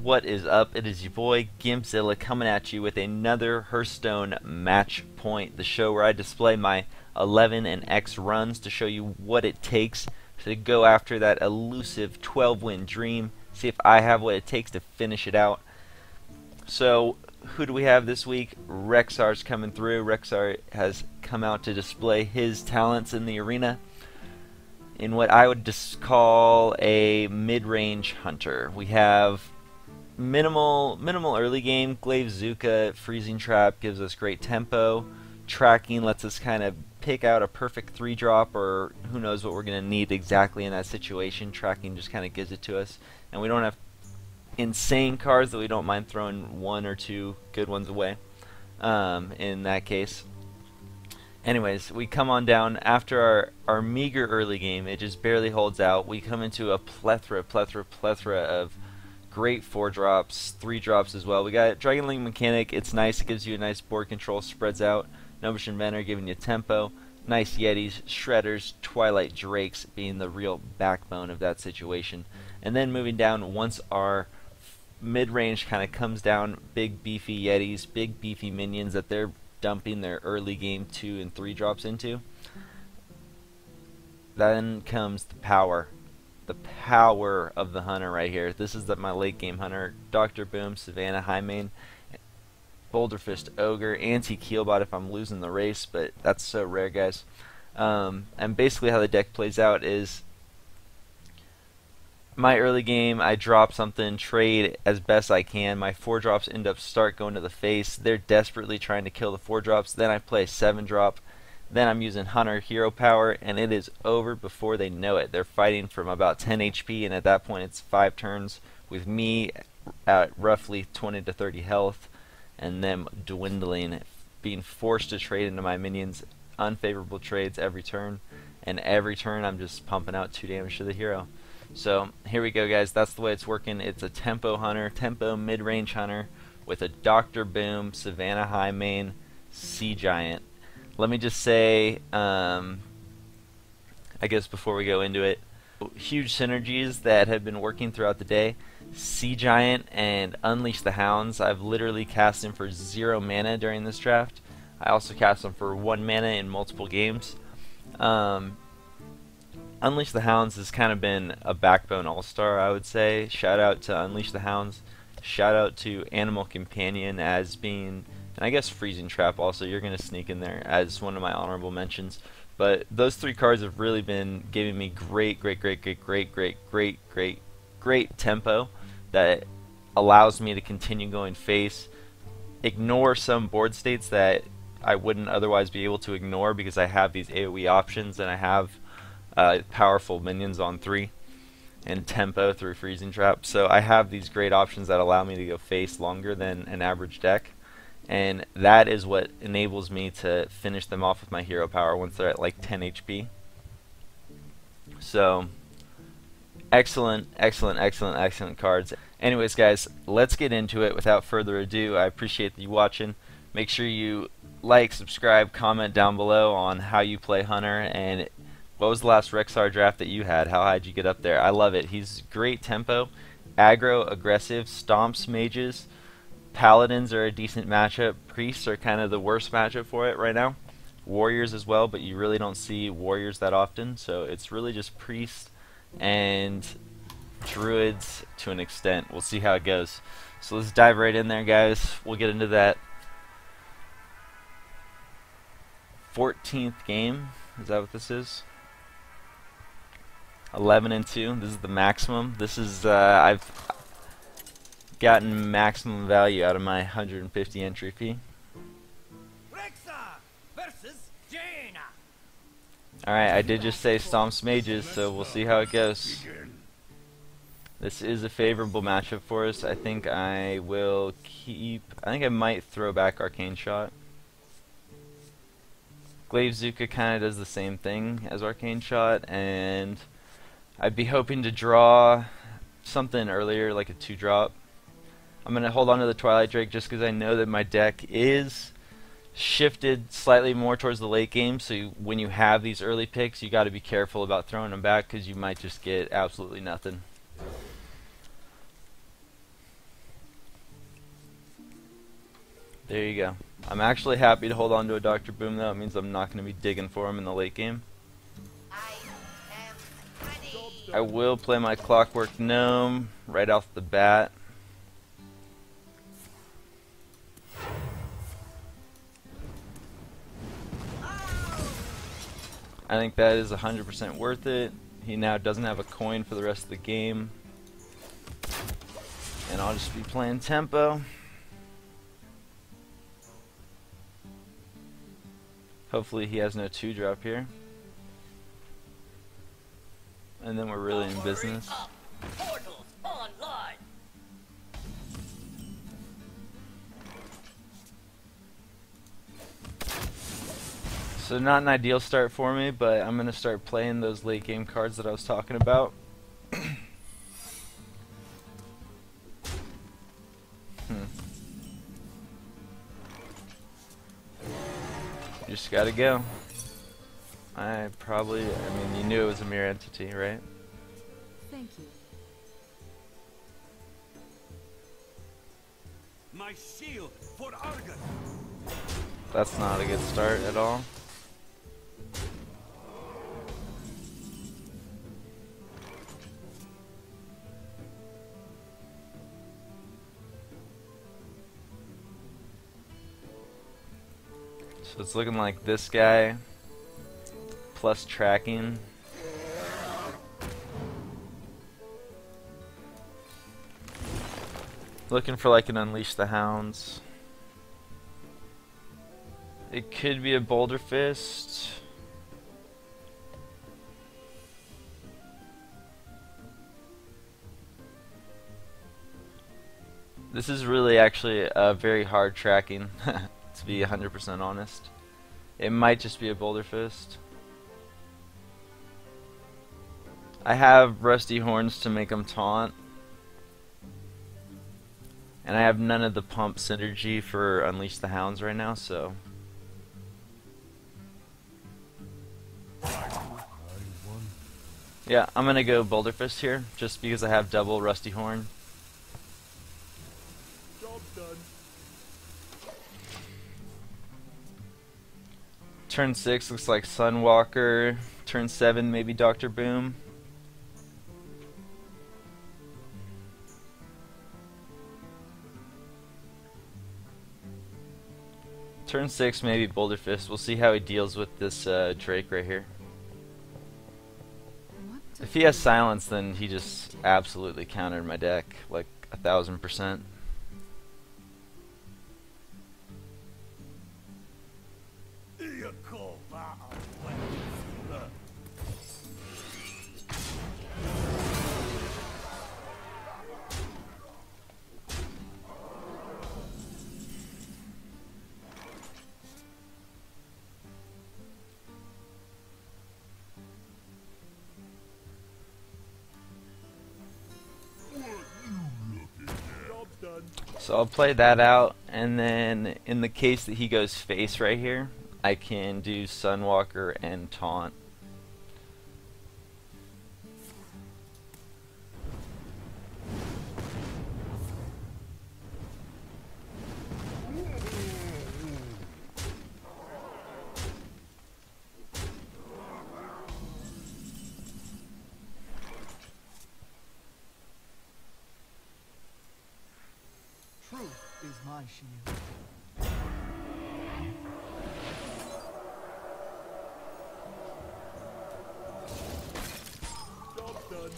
What is up? It is your boy Gimpzilla coming at you with another Hearthstone Matchpoint, the show where I display my 11 and X runs to show you what it takes to go after that elusive 12-win dream, see if I have what it takes to finish it out. So, who do we have this week? Rexar's coming through. Rexar has come out to display his talents in the arena in what I would just call a mid-range hunter. We have minimal early game. Gimpzilla, freezing trap gives us great tempo. Tracking lets us kind of pick out a perfect 3-drop, or who knows what we're going to need exactly in that situation. Tracking just kind of gives it to us, and we don't have insane cards that we don't mind throwing one or two good ones away in that case. Anyways, we come on down after our meager early game. It just barely holds out. We come into a plethora of great 4-drops, 3-drops as well. We got Dragon Link Mechanic. It's nice. It gives you a nice board control. Spreads out. Gnomish Inventor giving you tempo. Nice Yetis, Shredders, Twilight Drakes being the real backbone of that situation. And then moving down, once our mid-range kind of comes down, big beefy Yetis, big beefy minions that they're dumping their early game 2 and 3 drops into. Then comes the power of the hunter right here. This is my late game hunter. Dr. Boom, Savannah, Highmane, Boulderfist, Ogre, Anti-Keelbot if I'm losing the race, but that's so rare, guys. And basically how the deck plays out is my early game, I drop something, trade as best I can. My 4-drops end up start going to the face. They're desperately trying to kill the 4-drops. Then I play a 7-drop. Then I'm using Hunter Hero Power, and it is over before they know it. They're fighting from about 10 HP, and at that point it's 5 turns with me at roughly 20 to 30 health, and them dwindling, being forced to trade into my minions. Unfavorable trades every turn, and every turn I'm just pumping out 2 damage to the hero. So here we go, guys. That's the way it's working. It's a tempo hunter, tempo mid-range hunter with a Dr. Boom, Savannah Highmane, Sea Giant. Let me just say, I guess before we go into it, huge synergies that have been working throughout the day. Sea Giant and Unleash the Hounds. I've literally cast them for 0 mana during this draft. I also cast them for 1 mana in multiple games. Unleash the Hounds has kind of been a backbone all-star, I would say. Shout out to Unleash the Hounds. Shout out to Animal Companion as being, and I guess Freezing Trap also, you're going to sneak in there as one of my honorable mentions. But those 3 cards have really been giving me great tempo that allows me to continue going face, ignore some board states that I wouldn't otherwise be able to ignore because I have these AoE options and I have powerful minions on 3 and tempo through Freezing Trap. So I have these great options that allow me to go face longer than an average deck, and that is what enables me to finish them off with my hero power once they're at like 10 HP. So excellent cards. Anyways, guys, let's get into it without further ado. I appreciate you watching. Make sure you like, subscribe, comment down below on how you play Hunter, and what was the last Rexar draft that you had? How high did you get up there? I love it. He's great tempo, aggro, aggressive, stomps mages. Paladins are a decent matchup. Priests are kind of the worst matchup for it right now. Warriors as well, but you really don't see warriors that often, so it's really just priests and druids to an extent. We'll see how it goes. So let's dive right in there, guys. We'll get into that 14th game. Is that what this is? 11 and 2. This is the maximum. This is I've gotten maximum value out of my 150 entry fee. Alright, I did just say Stomps Mages, so we'll see how it goes. This is a favorable matchup for us. I think I will keep, I think I might throw back Arcane Shot. Gimpzilla kind of does the same thing as Arcane Shot, and I'd be hoping to draw something earlier, like a 2-drop. I'm going to hold on to the Twilight Drake just because I know that my deck is shifted slightly more towards the late game, so when you have these early picks, you got to be careful about throwing them back because you might just get absolutely nothing. There you go. I'm actually happy to hold on to a Dr. Boom though. It means I'm not going to be digging for him in the late game. I will play my Clockwork Gnome right off the bat. I think that is 100% worth it. He now doesn't have a coin for the rest of the game. And I'll just be playing tempo. Hopefully he has no 2-drop here. And then we're really in business. So not an ideal start for me, but I'm going to start playing those late game cards that I was talking about. Just gotta go. I mean, you knew it was a mirror entity, right? Thank you. My shield for Argon. That's not a good start at all. So it's looking like this guy plus tracking. Looking for like an Unleash the Hounds. It could be a Boulder Fist. This is really actually a very hard tracking, to be 100% honest. It might just be a Boulder Fist. I have Rusty Horns to make them taunt. And I have none of the pump synergy for Unleash the Hounds right now, so... Yeah, I'm gonna go Boulder Fist here, just because I have double Rusty Horn. Job done. Turn 6 looks like Sunwalker. Turn 7 maybe Dr. Boom. Turn 6 maybe Boulder Fist. We'll see how he deals with this Drake right here. If he has silence, then he just absolutely countered my deck, like 1000%. So I'll play that out, and then in the case that he goes face right here, I can do Sunwalker and Taunt. Truth is my shield. Job done.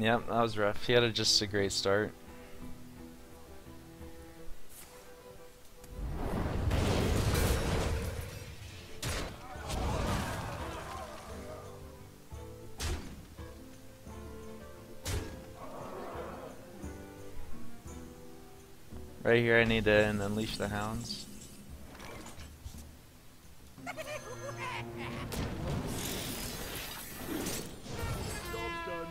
Yep, that was rough. He had just a great start. Right here I need to unleash the hounds. Job's done.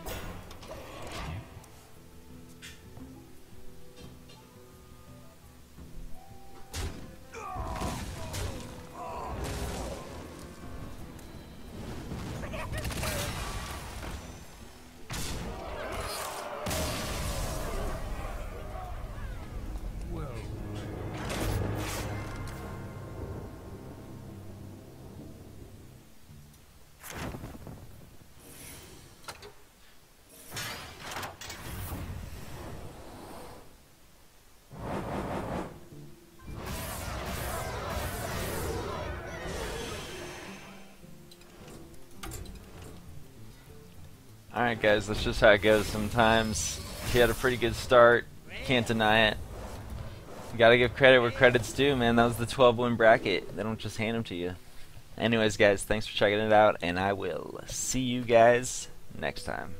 Well, Alright guys, that's just how it goes sometimes. He had a pretty good start, can't deny it. You gotta give credit where credit's due, man. That was the 12-win bracket. They don't just hand them to you. Anyways guys, thanks for checking it out, and I will see you guys next time.